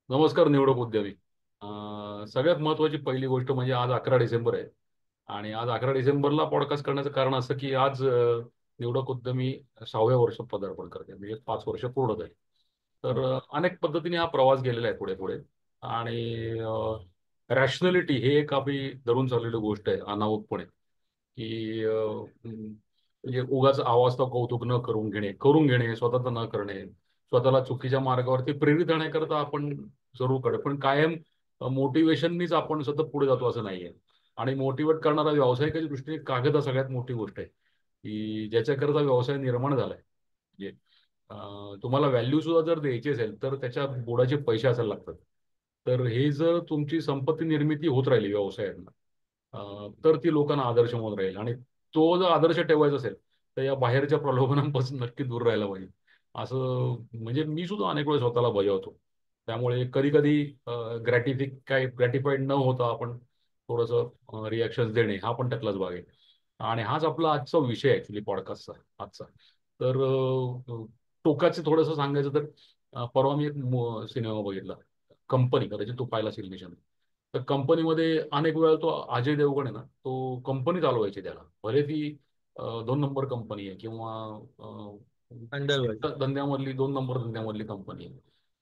नमस्कार निवडक उद्यमी. सगळ्यात महत्त्वाची पहिली गोष्ट म्हणजे आज 11 डिसेंबर आहे आणि आज 11 डिसेंबरला पॉडकास्ट करण्याचं कारण असं की आज निवडक उद्यमी 6व्या वर्षात पदार्पण करते, म्हणजे 5 वर्ष पूर्ण झाली. तर अनेक पद्धतीने हा प्रवास गेलेला आहे पुढे पुढे. आणि रॅशनॅलिटी हे एक आपली धरून चाललेली गोष्ट आहे अनावकपणे, की म्हणजे उगाच आवाज कौतुक न करून घेणे स्वतःचं न करणे, स्वतःला चुकीच्या मार्गावरती प्रेरित राहण्याकरता आपण जरूर कळे, पण कायम मोटिवेशननीच आपण सतत पुढे जातो असं नाहीये. आणि मोटिवेट करणारा व्यावसायिकाच्या दृष्टीने कागद हा सगळ्यात मोठी गोष्ट आहे, की ज्याच्याकरता व्यवसाय निर्माण झालाय. म्हणजे तुम्हाला व्हॅल्यू सुद्धा जर द्यायची असेल तर त्याच्या बुडाचे पैसे असायला लागतात. तर हे जर तुमची संपत्ती निर्मिती होत राहिली व्यवसायातनं, तर ती लोकांना आदर्श म्हणून राहील. आणि तो जर आदर्श ठेवायचा असेल तर या बाहेरच्या प्रलोभनांपासून नक्की दूर राहायला पाहिजे. असं म्हणजे मी सुद्धा अनेक वेळेस स्वतःला बजावतो. त्यामुळे कधी कधी ग्रॅटिफाईड न होता आपण थोडंसं रिॲक्शन देणे हा पण त्यातलाच भाग आहे. आणि हाच आपला आजचा विषय आहे ऍक्च्युली पॉडकास्टचा आजचा. तर टोकाचं थोडंसं सांगायचं तर परवा मी एक सिनेमा बघितला, कंपनी. कदाचित तो पाहिला असेल निशाने. तर कंपनीमध्ये अनेक वेळा तो अजय देवगण आहे ना, तो कंपनी चालवायची त्याला, भले ती 2 नंबर कंपनी आहे किंवा अंडरवर्ल्ड. धंद्यामधली 2 नंबर धंद्यामधली कंपनी आहे.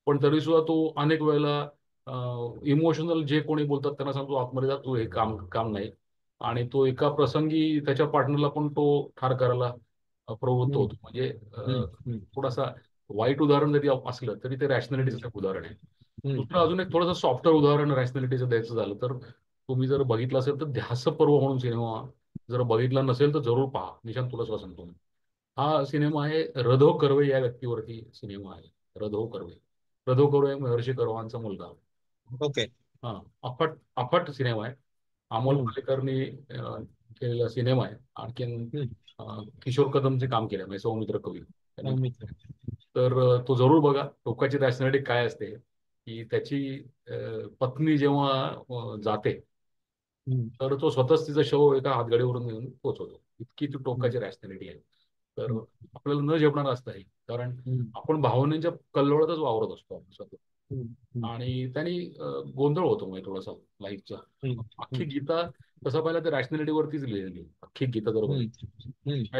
पण तरी सुद्धा तो अनेक वेळेला इमोशनल जे कोणी बोलतात त्यांना सांगतो आतमध्ये जा, तू हे काम काम नाही. आणि तो एका प्रसंगी त्याच्या पार्टनरला पण तो ठार करायला प्रवृत्त हम्म, होतो. म्हणजे हम्म, हम्म, थोडासा वाईट उदाहरण जरी असलं तरी ते हम्म, रॅशनॅलिटीचं एक उदाहरण आहे. हम्म. दुसरं अजून एक थोडंसं सॉफ्टवेअर उदाहरण रॅशनॅलिटीचं द्यायचं झालं तर, तुम्ही जर बघितलं असेल तर ध्यास पर्व म्हणून सिनेमा, जर बघितला नसेल तर जरूर पहा. निशांत तुला सुद्धा सांगतो मी. हा सिनेमा आहे, रधो कर्वे या व्यक्तीवरती सिनेमा आहे. रधो कर्वे. रधो कर्वे महर्षी कर्वांचा मुलगा. ओके. हा. अफाट अफाट सिनेमा आहे. अमोल हम्म, पालेकरनी केलेला सिनेमा आहे. आणखीन हम्म. किशोर कदमचे काम केलं म्हणजे सौमित्र कवी त्यांनी. मित्र. तर तो जरूर बघा. टोकाची रॅशनॅलिटी काय असते, की त्याची पत्नी जेव्हा जाते, हम्म, तर तो स्वतःच तिचं शव एका हातगाडीवरून नेऊन पोहोचवतो. इतकी ती हम्म, टोकाची रॅशनॅलिटी आहे. तर हम्म, आपल्याला न झेपणार असतं हे, कारण हम्म, आपण भावनेच्या कल्लोळातच वावरत असतो आपण सतत. हम्म, हम्म, आणि त्यांनी गोंधळ होतो म्हणजे थोडासा लाईफचा. हम्म, अख्खी हम्म, गीता तसं पाहिलं तर रॅशनॅलिटीवरतीच लिहिलेली आहे. अख्खी गीता जर हम्म, बघितली, हम्म,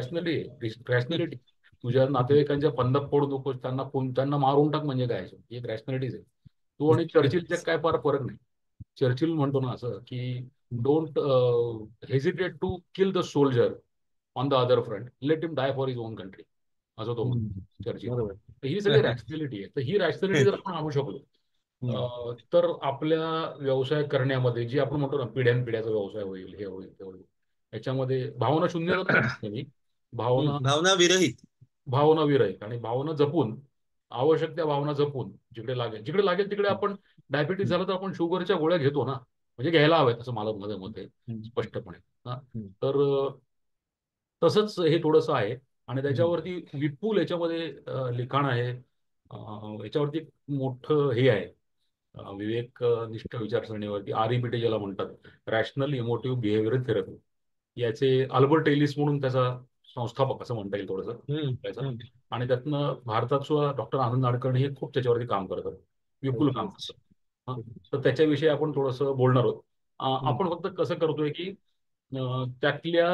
रॅशनॅलिटी. तुझ्या नातेवाईकांच्या फंदात पडू नकोस, त्यांना मारून टाक, म्हणजे काय ही एक रॅशनॅलिटीज आहे. तू आणि चर्चिलच्या काय फार फरक नाही. चर्चिल म्हणतो ना असं, की don't hesitate to kill the soldier on the other front, let him die for his own country, असं तो म्हणतो, हम्म. चर्चिल. बरोबर. तर ही सगळी रॅशनॅलिटी आहे. तर ही रॅशनॅलिटी जर आपण आणू शकलो, हम्म, तर आपल्या व्यवसाय करण्यामध्ये जी आपण म्हणतो ना पिढ्यानपिढ्याचा व्यवसाय होईल, हे होईल, ते होईल. याच्यामध्ये भावना शून्य तर नाही मी. भावना भावना विरहित. भावना विरहित आणि भावना जपून, आवश्यक त्या भावना जपून, जिकडे लागेल तिकडे हम्म, आपण. डायबिटीज हम्म, झालं तर आपण शुगरच्या गोळ्या घेतो ना, म्हणजे घ्यायला हव्यात असं मला माझं मत आहे, हम्म, स्पष्टपणे. हा. हम्म, तर तसंच हे थोडंसं आहे. आणि हम्म, त्याच्यावरती विपुल याच्यामध्ये लिखाण आहे. याच्यावरती एक मोठं हे आहे, विवेकनिष्ठ विचारसरणीवरती, REBT ज्याला म्हणतात, रॅशनल इमोटिव्ह बिहेवियर थेरपी. याचे अल्बर्ट एलिस म्हणून त्याचा संस्थापक असं म्हणता येईल थोडंसं हम्म, त्याचं. हम्म. आणि त्यातनं भारतात सुद्धा डॉक्टर आनंद नाडकर्णी हे खूप त्याच्यावरती काम करतात, विपुल ओके. काम करतात. हा. तर त्याच्याविषयी आपण थोडंसं बोलणार आहोत. हम्म, आपण फक्त कसं करतोय की त्यातल्या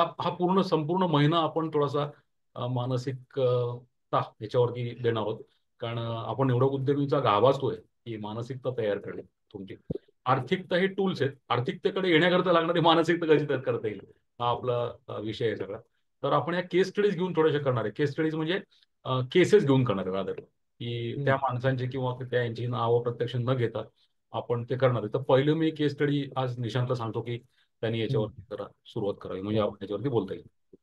हा संपूर्ण महिना आपण थोडासा मानसिक याच्यावरती देणार आहोत. कारण आपण निवडक उद्योगीचा गाभा असतोय की मानसिकता तयार करणे तुमची. आर्थिकता हे टूल्स आहेत, आर्थिकतेकडे येण्याकरता लागणारी मानसिकता कशी तयार करता येईल, हा आपला विषय आहे सगळा. तर आपण या केस स्टडीज घेऊन थोड्याशा करणार आहे. केस स्टडीज म्हणजे केसेस घेऊन करणार आहे रादर, की त्या हम्म, माणसांची किंवा त्या यांची नावं प्रत्यक्ष न घेता आपण ते करणार आहे. तर पहिलं मी केस स्टडी आज निशांतला सांगतो की त्यांनी हम्म. याच्यावरती जरा सुरुवात करावी, म्हणजे हो, आपण याच्यावरती बोलता येईल.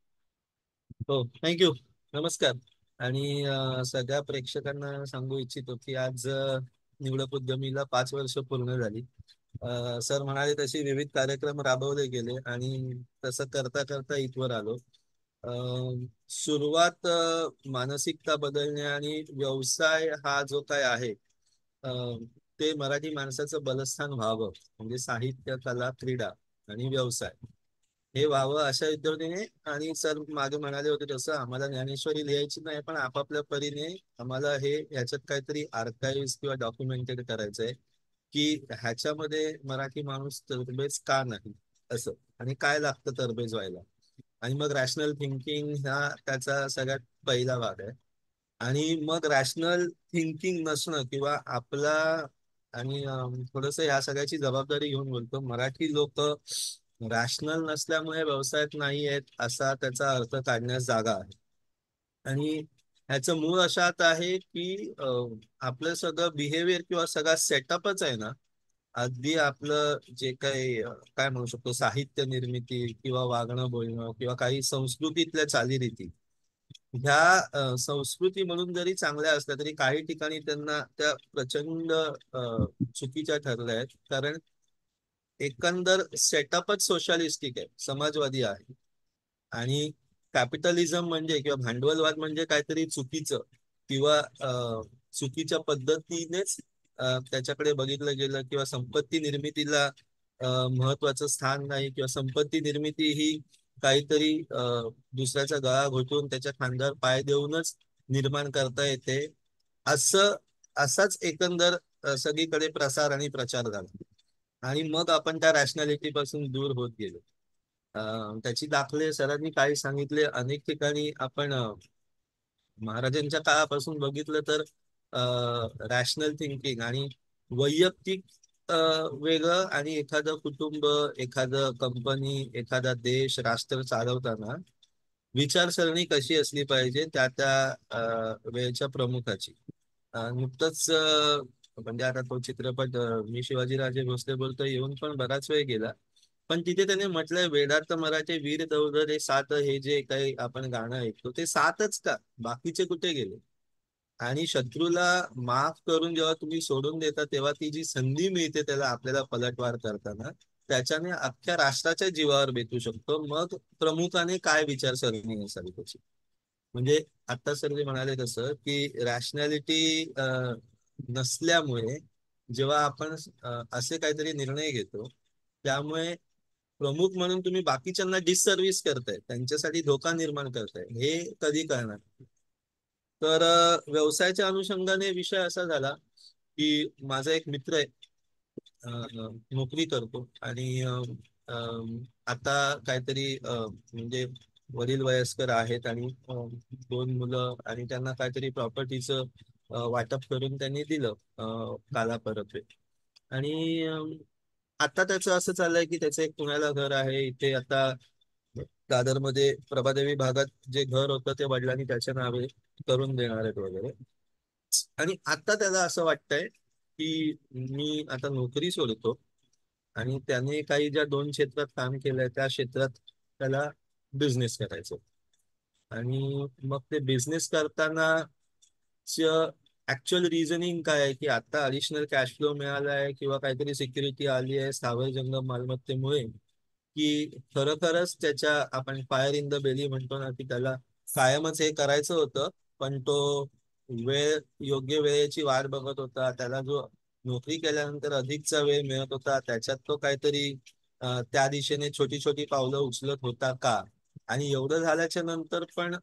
हो. थँक्यू. नमस्कार. आणि सगळ्या प्रेक्षकांना सांगू इच्छितो की आज निवडक उद्यमीला 5 वर्ष पूर्ण झाली. सर म्हणाले तसे विविध कार्यक्रम राबवले गेले आणि तसं करता करता इथवर आलो. सुरुवात मानसिकता बदलणे आणि व्यवसाय हा जो काय आहे, अ, ते मराठी माणसाचं बलस्थान व्हावं, म्हणजे साहित्य, कला, क्रीडा आणि व्यवसाय हे व्हावं अशा विद्यार्थीने. आणि सर मागे म्हणाले होते तसं आम्हाला ज्ञानेश्वरी लिहायची नाही, पण आपापल्या परीने आम्हाला हे ह्याच्यात काहीतरी आर्काइव्ह किंवा डॉक्युमेंटेड करायचंय की ह्याच्यामध्ये मराठी माणूस तरबेज का नाही असं, आणि काय लागतं तरबेज व्हायला. आणि मग रॅशनल थिंकिंग हा त्याचा सगळ्यात पहिला भाग आहे. आणि मग रॅशनल थिंकिंग नसणं किंवा आपला, आणि थोडस ह्या सगळ्याची जबाबदारी घेऊन बोलतो, मराठी लोक रॅशनल नसल्यामुळे व्यवसायात नाही आहेत असा त्याचा अर्थ काढण्यास जागा आहे. आणि ह्याचं मूळ अशात आहे की आपलं सगळं बिहेवियर किंवा सगळा सेटअपच आहे ना, अगदी आपलं जे काही काय म्हणू शकतो साहित्य निर्मिती किंवा वागणं बोलणं किंवा काही संस्कृतीतल्या चालीरीती, ह्या संस्कृती म्हणून जरी चांगल्या असल्या तरी काही ठिकाणी त्यांना त्या प्रचंड चुकीच्या ठरल्या आहेत. कारण एकंदर सेटअपच सोशलिस्टिक आहे, समाजवादी आहे. आणि कॅपिटलिझम म्हणजे किंवा भांडवलवाद म्हणजे काहीतरी चुकीचं किंवा चुकीच्या पद्धतीनेच त्याच्याकडे बघितलं गेलं, किंवा संपत्ती निर्मितीला महत्वाचं स्थान नाही, किंवा संपत्ती निर्मिती ही काहीतरी दुसऱ्याचा गळा घोटून त्याच्या खांद्यावर पाय देऊनच निर्माण करता येते, असं असाच एकंदर सगळीकडे प्रसार आणि प्रचार झाला. आणि मग आपण त्या रॅशनॅलिटी पासून दूर होत गेलो. त्याची दाखले सरांनी काही सांगितले. अनेक ठिकाणी आपण महाराजांच्या काळापासून बघितलं तर रॅशनल थिंकिंग आणि वैयक्तिक अ, वेगळं, आणि एखादं कुटुंब, एखादं कंपनी, एखादा देश, राष्ट्र चालवताना विचारसरणी कशी असली पाहिजे त्या त्या वेळच्या प्रमुखाची. नुकतंच म्हणजे आता तो चित्रपट मी शिवाजीराजे भोसले बोलतो येऊन पण बराच वेळ गेला. पण तिथे त्याने म्हटलंय वेडार्थ मराठे वीर दौडरे सात, हे जे काही आपण गाणं ऐकतो ते सातच का, बाकीचे कुठे गेले. आणि शत्रूला माफ करून जेव्हा तुम्ही सोडून देता तेव्हा ती जी संधी मिळते त्याला आपल्याला पलटवार करताना, त्याच्याने अख्ख्या राष्ट्राच्या जीवावर बेतू शकतो. मग प्रमुखाने काय विचारसरणी असावी त्याची. म्हणजे आता सर जे म्हणाले तसं की रॅशनॅलिटी नसल्यामुळे जेव्हा आपण असे काहीतरी निर्णय घेतो, त्यामुळे प्रमुख म्हणून तुम्ही बाकीच्यांना डिससर्व्हिस करताय, त्यांच्यासाठी धोका निर्माण करताय, हे कधी करणार. तर व्यवसायाच्या अनुषंगाने विषय असा झाला की माझा एक मित्र आहे, नोकरी करतो आणि आता काहीतरी म्हणजे वडील वयस्कर आहेत आणि दोन मुलं, आणि त्यांना काहीतरी प्रॉपर्टीचं वाटप करून त्यांनी दिलं कालापरत्वे. आणि आता त्याचं असं चाललंय की त्याचं एक पुण्याला घर आहे, इथे आता दादरमध्ये प्रभादेवी भागात जे घर होतं ते वडिलांनी त्याच्या नावे करून देणार आहेत वगैरे. आणि आता त्याला असं वाटतंय की मी आता नोकरी सोडतो आणि त्याने काही ज्या दोन क्षेत्रात काम केलंय त्या क्षेत्रात त्याला बिझनेस करायचं. आणि मग ते बिझनेस करताना ऍक्च्युअल रिझनिंग काय आहे की आता अडिशनल कॅश फ्लो मिळाला आहे किंवा काहीतरी सिक्युरिटी आली आहे स्थावर जंगम मालमत्तेमुळे, की खरोखरच त्याच्या आपण फायर इन द बेली म्हणतो ना, की त्याला कायमच हे करायचं होतं, पण तो वेळ योग्य वेळेची वाट बघत होता. त्याला जो नोकरी केल्यानंतर अधिकचा वेळ मिळत होता त्याच्यात तो काहीतरी त्या दिशेने छोटी छोटी पावलं उचलत होता का. आणि एवढं झाल्याच्या नंतर पण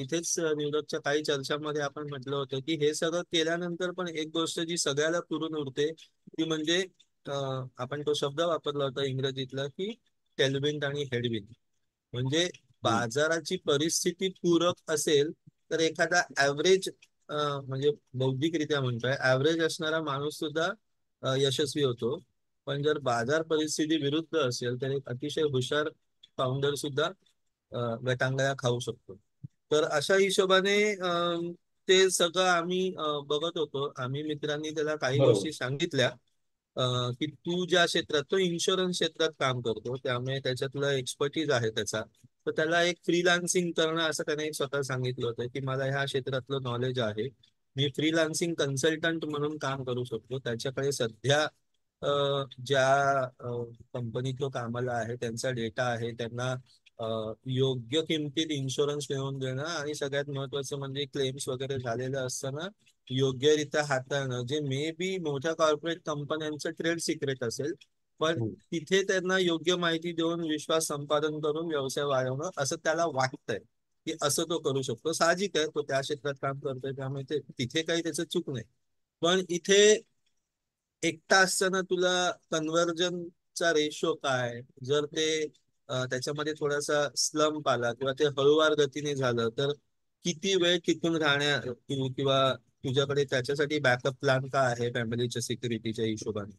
इथेच निवडकच्या काही चर्चामध्ये आपण म्हटलं होतं की हे सगळं केल्यानंतर पण एक गोष्ट जी सगळ्याला पुरून उरते ती म्हणजे आपण तो शब्द वापरला होता इंग्रजीतला की टेलविंड आणि हेडविंड. म्हणजे हम्म. बाजाराची परिस्थिती पूरक असेल तर एखादा ऍव्हरेज, म्हणजे बौद्धिकरित्या म्हणतोय ऍव्हरेज असणारा माणूस सुद्धा यशस्वी होतो. पण जर बाजार परिस्थिती विरुद्ध असेल तर एक अतिशय हुशार फाउंडर सुद्धा गटांगळ्या खाऊ शकतो. तर अशा हिशोबाने ते सगळं आम्ही बघत होतो. आम्ही मित्रांनी त्याला काही बरोबर. गोष्टी सांगितल्या की तू ज्या क्षेत्रात, तो इन्शुरन्स क्षेत्रात काम करतो त्यामुळे त्याच्यातलं एक्सपर्टीज आहे त्याचा, तर त्याला एक फ्रीलान्सिंग करणं असं त्याने एक स्वतः सांगितलं होतं की मला ह्या क्षेत्रातलं नॉलेज आहे, मी फ्रीलान्सिंग कन्सल्टंट म्हणून काम करू शकतो. त्याच्याकडे सध्या ज्या कंपनीत तो कामाला आहे त्यांचा डेटा आहे, त्यांना योग्य किमतीत इन्शुरन्स मिळवून देणं आणि सगळ्यात महत्वाचं म्हणजे क्लेम्स वगैरे झालेलं असताना योग्यरित्या हाताळणं, जे मे बी मोठ्या कॉर्पोरेट कंपन्यांचं ट्रेड सिक्रेट असेल पण हम्म. तिथे त्यांना योग्य माहिती देऊन विश्वास संपादन करून व्यवसाय वाढवणं असं त्याला वाटतंय की असं तो करू शकतो. साहजिक आहे, तो त्या क्षेत्रात काम करतोय त्यामुळे तिथे काही त्याचं चूक नाही. पण इथे एकटा असताना तुला कन्व्हर्जनचा रेशो काय, जर ते त्याच्यामध्ये थोडासा स्लंप आला किंवा ते हळूवार गतीने झालं तर किती वेळ टिकून किंवा तुझ्याकडे त्याच्यासाठी बॅकअप प्लॅन का आहे फॅमिलीच्या सिक्युरिटीच्या हिशोबाने.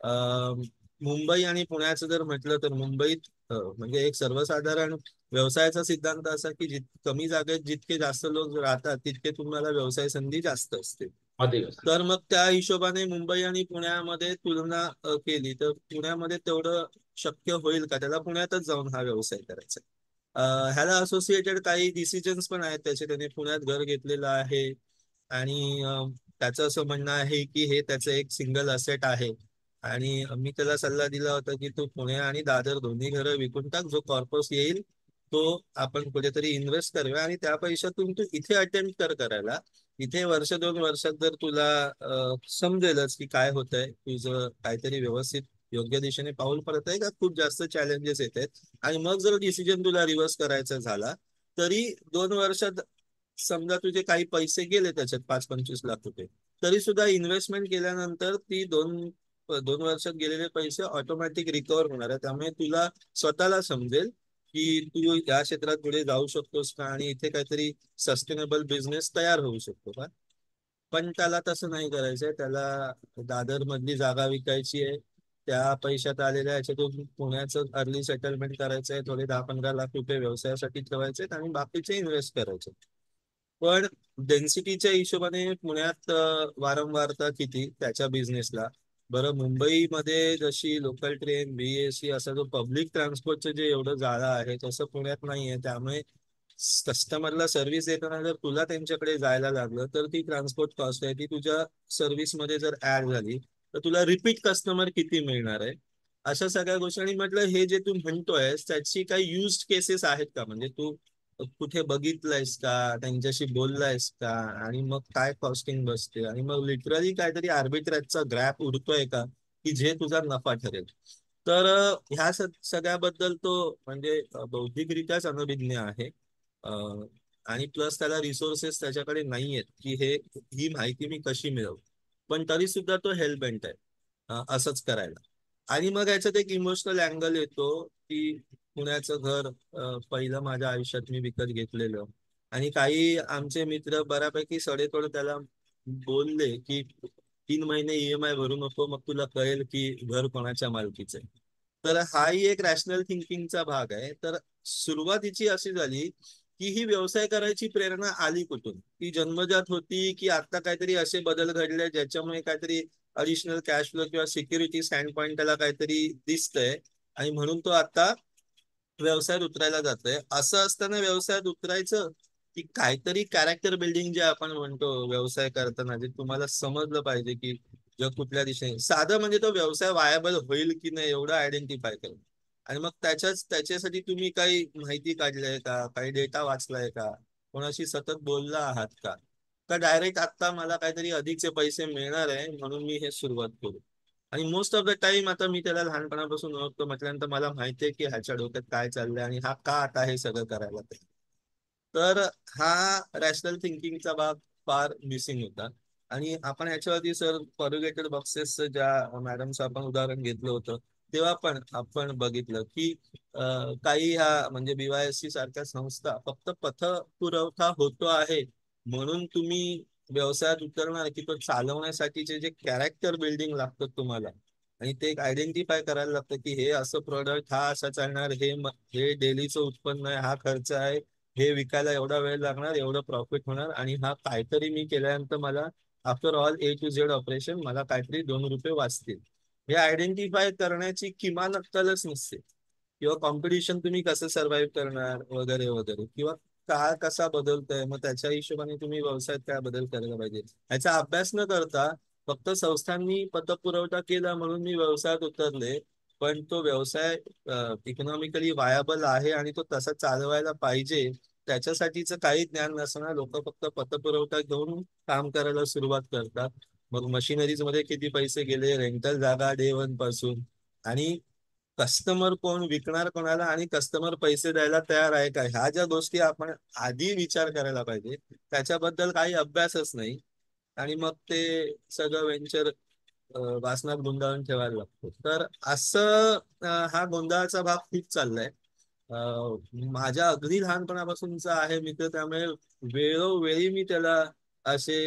अं, मुंबई आणि पुण्याचं जर म्हटलं तर मुंबईत म्हणजे एक सर्वसाधारण व्यवसायाचा सिद्धांत असा की कमी जागेत जितके जास्त लोक राहतात तितके तुम्हाला व्यवसाय संधी जास्त असते. अधिक असते. तर मग त्या हिशोबाने मुंबई आणि पुण्यामध्ये तुलना केली तर पुण्यामध्ये तेवढं शक्य होईल का, त्याला पुण्यातच जाऊन हा व्यवसाय करायचा आहे. ह्याला असोसिएटेड काही डिसिजन्स पण आहेत त्याचे. त्याने पुण्यात घर घेतलेलं आहे आणि त्याचं असं म्हणणं आहे की हे त्याचं एक सिंगल असेट आहे. आणि मी त्याला सल्ला दिला होता की तू पुणे आणि दादर दोन्ही घरं विकून टाक, जो कॉर्पस येईल तो आपण कुठेतरी इन्व्हेस्ट करूया आणि त्या पैशातून तू इथे अटेम्प्ट करायला. इथे वर्ष 2 वर्षात जर तुला समजेलच की काय होतंय, तुझं काहीतरी व्यवस्थित योग्य दिशेने पाऊल पडत आहे का खूप जास्त चॅलेंजेस येत आहेत. आणि मग जर डिसिजन तुला रिव्हर्स करायचा झाला तरी 2 वर्षात समजा तुझे काही पैसे गेले त्याच्यात 5-25 लाख रुपये, तरी सुद्धा इन्व्हेस्टमेंट केल्यानंतर ती 2 वर्षात गेलेले पैसे ऑटोमॅटिक रिकव्हर होणार आहे. त्यामुळे तुला स्वतःला समजेल की तू या क्षेत्रात पुढे जाऊ शकतोस का आणि इथे काहीतरी सस्टेनेबल बिझनेस तयार होऊ शकतो का. पण त्याला तसं नाही करायचंय. त्याला दादर मधली जागा विकायची आहे, त्या पैशात आलेल्या याच्यातून पुण्याचं अर्ली सेटलमेंट करायचंय, थोडे 10-15 लाख रुपये व्यवसायासाठी ठेवायचे आणि बाकीचे इन्व्हेस्ट करायचे. पण डेन्सिटीच्या हिशोबाने पुण्यात वारंवारता किती त्याच्या बिझनेसला. बरं, मुंबईमध्ये जशी लोकल ट्रेन, बीएससी असा जो पब्लिक ट्रान्सपोर्टचं जे एवढं जाळं आहे तसं पुण्यात नाहीये. त्यामुळे कस्टमरला सर्व्हिस देताना जर तुला त्यांच्याकडे जायला लागलं तर ती ट्रान्सपोर्ट कॉस्ट आहे ती तुझ्या सर्व्हिसमध्ये जर ऍड झाली तर तुला रिपीट कस्टमर किती मिळणार आहे, अशा सगळ्या गोष्टी. आणि म्हटलं हे जे तू म्हणतोय त्याची काही युज केसेस आहेत का, म्हणजे तू कुठे बघितलंयस का, त्यांच्याशी बोललायस का, आणि मग काय कॉस्टिंग बसते आणि मग लिटरली काहीतरी आर्बिट्रेजचा ग्रॅप उडतोय का की जे तुझा नफा ठरेल. तर ह्या सगळ्याबद्दल तो म्हणजे बौद्धिकरित्याच अनभिज्ञ आहे. अ, आणि प्लस त्याला रिसोर्सेस त्याच्याकडे नाही आहेत की ही माहिती मी कशी मिळवू. पण तरी सुद्धा तो हेल्पबेंट आहे असंच करायला. आणि मग याच्यात एक इमोशनल अँगल येतो की पुण्याचं घर पहिलं माझ्या आयुष्यात मी विकत घेतलेलं. आणि काही आमचे मित्र बऱ्यापैकी सडेतोड त्याला बोलले की 3 महिने ईएमआय भरू नको, मग तुला कळेल की घर कोणाच्या मालकीचं आहे. तर हाही एक रॅशनल थिंकिंगचा भाग आहे. तर सुरुवातीची अशी झाली की ही व्यवसाय करायची प्रेरणा आली कुठून, ती जन्मजात होती की आता काहीतरी असे बदल घडले ज्याच्यामुळे काहीतरी अडिशनल कॅश फ्लो किंवा सिक्युरिटी स्टँड पॉइंट त्याला काहीतरी दिसतंय आणि म्हणून तो आता व्यवसायात उतरायला जातोय. असं असताना व्यवसायात उतरायचं की काहीतरी कॅरेक्टर बिल्डिंग जे आपण म्हणतो व्यवसाय करताना, जे तुम्हाला समजलं पाहिजे की जग कुठल्या दिशेने, साधं म्हणजे तो व्यवसाय वायबल होईल की नाही एवढं आयडेंटिफाय करणं. आणि मग त्याच्यासाठी तुम्ही काही माहिती काढलंय का, काही डेटा वाचलाय का, कोणाशी सतत बोलला आहात का, का डायरेक्ट आता मला काहीतरी अधिकचे पैसे मिळणार आहे म्हणून मी हे सुरुवात करू. आणि मोस्ट ऑफ द टाइम आता मी त्याला लहानपणापासून ओळखतो म्हटल्यानंतर मला माहितीये की ह्याच्या डोक्यात काय चाललंय आणि हा का आता हे सगळं करायला पाहिजे. तर हा रॅशनल थिंकिंगचा भाग फार मिसिंग होता. आणि आपण ह्याच्यावरती सर कॉर्रुगेटेड बॉक्सेसचं ज्या मॅडमचं आपण उदाहरण घेतलं होतं तेव्हा पण आपण बघितलं की काही ह्या म्हणजे BYSC सारख्या संस्था फक्त पतपुरवठा होतो आहे म्हणून तुम्ही व्यवसायात उतरणार की तो चालवण्यासाठीचे जे कॅरेक्टर बिल्डिंग लागतं तुम्हाला, आणि ते एक आयडेंटिफाय करायला लागतं की हे असं प्रोडक्ट हा असा चालणार, हे डेलीचं उत्पन्न आहे, हा खर्च आहे, हे विकायला एवढा वेळ लागणार, एवढं प्रॉफिट होणार, आणि हा काहीतरी मी केल्यानंतर मला after all A to Z operation मला काहीतरी 2 रुपये वाचतील. हे आयडेंटिफाय करण्याची किमान अक्कलच नसते. किंवा कॉम्पिटिशन तुम्ही कसं सर्व्हाइव्ह करणार वगैरे वगैरे, किंवा काळ कसा बदलतोय मग त्याच्या हिशोबाने तुम्ही व्यवसायात काय बदल करायला पाहिजे ह्याचा अभ्यास न करता फक्त संस्थांनी पतपुरवठा केला म्हणून मी व्यवसायात उतरले, पण तो व्यवसाय इकॉनॉमिकली वायबल आहे आणि तो तसा चालवायला पाहिजे त्याच्यासाठीचं काही ज्ञान नसताना लोक फक्त पतपुरवठा घेऊन काम करायला सुरुवात करतात. मग मशिनरीज मध्ये किती पैसे गेले, रेंटल जागा डे 1 पासून, आणि कस्टमर कोण, विकणार कोणाला, आणि कस्टमर पैसे द्यायला तयार आहे का, ह्या ज्या गोष्टी आपण आधी विचार करायला पाहिजे, त्याच्याबद्दल काही अभ्यासच नाही. आणि मग ते सगळं व्हेंचर वासनात गुंडाळून ठेवायला लागतो. तर असं हा गोंधळाचा भाग खूप चाललाय. माझ्या अगदी लहानपणापासूनचा आहे मित्र, त्यामुळे वेळोवेळी मी त्याला असे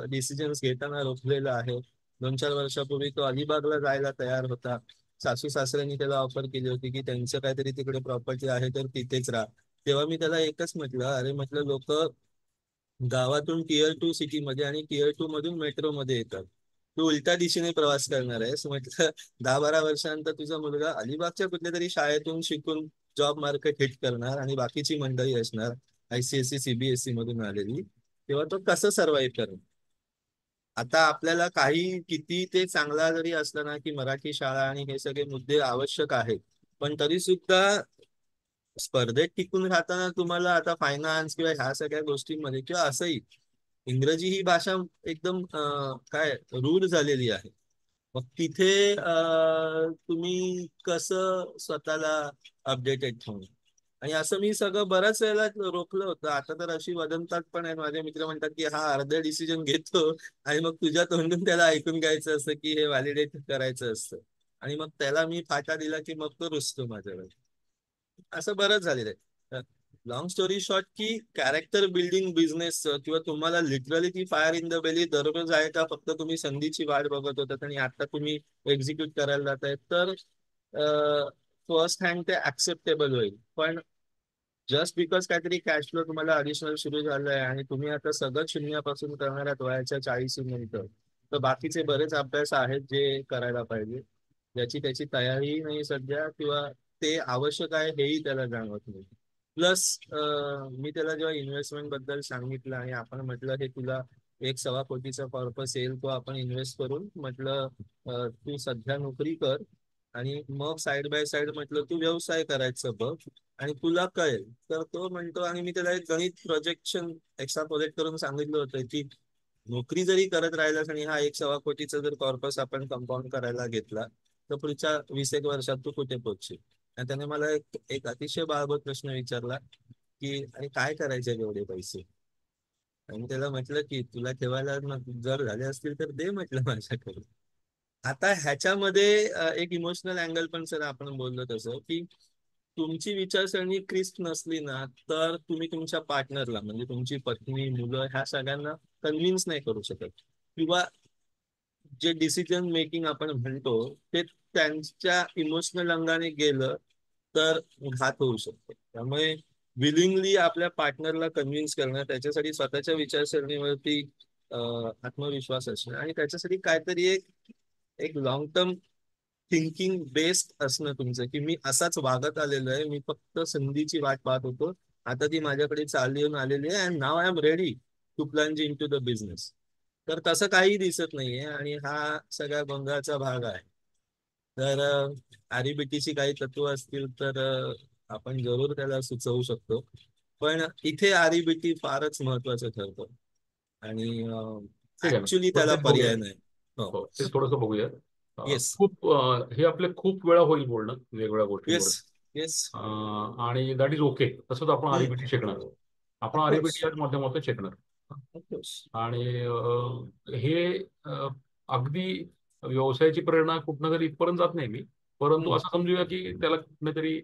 डिसिजन्स घेताना रोखलेलं आहे. 2-4 वर्षापूर्वी तो अलिबागला जायला तयार होता. सासू सासऱ्यांनी त्याला ऑफर केली होती की त्यांचं काहीतरी तिकडे प्रॉपर्टी आहे तर तिथेच राहा. तेव्हा मी त्याला एकच म्हटलं, अरे म्हटलं, लोक गावातून टियर 2 सिटीमध्ये आणि टियर 2 मधून मेट्रोमध्ये येतात, तू उलट्या दिशेने प्रवास करणार आहेस म्हटलं. 10-12 वर्षानंतर तुझा मुलगा अलिबागच्या कुठल्या तरी शाळेतून शिकून जॉब मार्केट हिट करणार आणि बाकीची मंडळी असणार ICSE CBSE मधून आलेली, तेव्हा तो कसं सर्व्हाइव्ह करणार. आता आपल्याला काही किती ते चांगला जरी असलं ना, की मराठी शाळा आणि हे सगळे मुद्दे आवश्यक आहेत, पण तरी सुद्धा स्पर्धेत टिकून राहताना तुम्हाला आता फायनान्स किंवा ह्या सगळ्या गोष्टींमध्ये किंवा असंही इंग्रजी ही भाषा एकदम काय रूढ झालेली आहे. मग तिथे तुम्ही कसं स्वतःला अपडेटेड ठेवून. आणि असं मी सगळं बऱ्याच वेळेला रोखलं होतं. आता तर अशी वदंतात पण आहे, माझे मित्र म्हणतात की हा अर्धे डिसिजन घेतो आणि मग तुझ्या तोंडून त्याला ऐकून घ्यायचं असतं की हे व्हॅलिडेट करायचं असतं, आणि मग त्याला मी फाटा दिला की मग तो रुसतो माझ्यावर. असं बरंच झालेलं आहे. लॉंग स्टोरी शॉर्ट, की कॅरेक्टर बिल्डिंग बिझनेस किंवा तुम्हाला लिटरली ती फायर इन द बेली दररोज आहे का, फक्त तुम्ही संधीची वाट बघत होतात आणि आता तुम्ही एक्झिक्यूट करायला जाताय, तर फर्स्ट हँड ते ऍक्सेप्टेबल होईल. पण जस्ट बिकॉज काहीतरी कॅश फ्लो तुम्हाला अडिशनल सुरू झालंय आणि तुम्ही आता सगळं शून्यापासून करणार आहात वयाच्या 40 नंतर, तर बाकीचे बरेच अभ्यास आहेत जे करायला पाहिजे, ज्याची त्याची तयारी नाही सध्या, किंवा ते आवश्यक आहे हेही त्याला जाणवत नाही. प्लस मी त्याला जेव्हा इन्व्हेस्टमेंट बद्दल सांगितलं आणि आपण म्हटलं हे तुला 1-1.25 कोटीचा पर्पस येईल, तो आपण इन्व्हेस्ट करून म्हटलं तू सध्या नोकरी कर आणि मग साईड बाय साईड म्हटलं तू व्यवसाय करायचं बघ आणि तुला कळेल. तर तो म्हणतो, आणि मी त्याला एक गणित प्रोजेक्शन एक्स्ट्रा प्रोजेक्ट करून सांगितलं होतं की नोकरी जरी करत राहिलास आणि हा 1-1.25 कोटीचा जर कॉर्पस आपण कंपाऊंड करायला घेतला, तर पुढच्या 20-1 वर्षात तू कुठे पोहोचशील. आणि त्याने मला एक अतिशय बाळगत प्रश्न विचारला की आणि काय करायचे एवढे पैसे. आणि मी त्याला म्हटलं की तुला ठेवायला जर झाले असतील तर दे म्हटलं माझ्याकडे. आता ह्याच्यामध्ये एक इमोशनल अँगल पण सर आपण बोललो तसं, की तुमची विचारसरणी क्रिस्प नसली ना, तर तुम्ही तुमच्या पार्टनरला म्हणजे तुमची पत्नी, मुलं ह्या सगळ्यांना कन्व्हिन्स नाही करू शकत, किंवा जे डिसिजन मेकिंग आपण म्हणतो ते त्यांच्या इमोशनल अंगाने गेलं तर घात होऊ शकतो. त्यामुळे विलिंगली आपल्या पार्टनरला कन्व्हिन्स करणं, त्याच्यासाठी स्वतःच्या विचारसरणीवरती आत्मविश्वास असणं आणि त्याच्यासाठी काहीतरी एक एक लॉंग टर्म थिंकिंग बेस्ड असणं तुमचं, की मी असाच वागत आलेलो आहे, मी फक्त संधीची वाट पाहत होतो, आता ती माझ्याकडे चालली येऊन आलेली आहे, and now I am ready to plunge into the business. तर तसं काही दिसत नाहीये आणि हा सगळ्या गोंधळाचा भाग आहे. तर REBTची काही तत्व असतील तर आपण जरूर त्याला सुचवू शकतो, पण इथे REBT फारच महत्वाचं ठरतं आणि ठीक आहे ना, ऍक्च्युली पण त्याला तेच बघूया. पर्याय नाही. हो. हो, तेच थोडंसं बघूया. येस. खूप हे आपले खूप वेळा होईल बोलणं वेगवेगळ्या येस. गोष्टींवर. येस. आणि दॅट इज ओके. तसंच आपण आरईबीटी शिकणार. आपण ऑफकोर्स. आरईबीटी याच माध्यमातून शिकणार. ऑफकोर्स. आणि हे अगदी व्यवसायाची प्रेरणा कुठनं तरी इथपर्यंत जात नाही मी, परंतु असं समजूया की त्याला कुठेतरी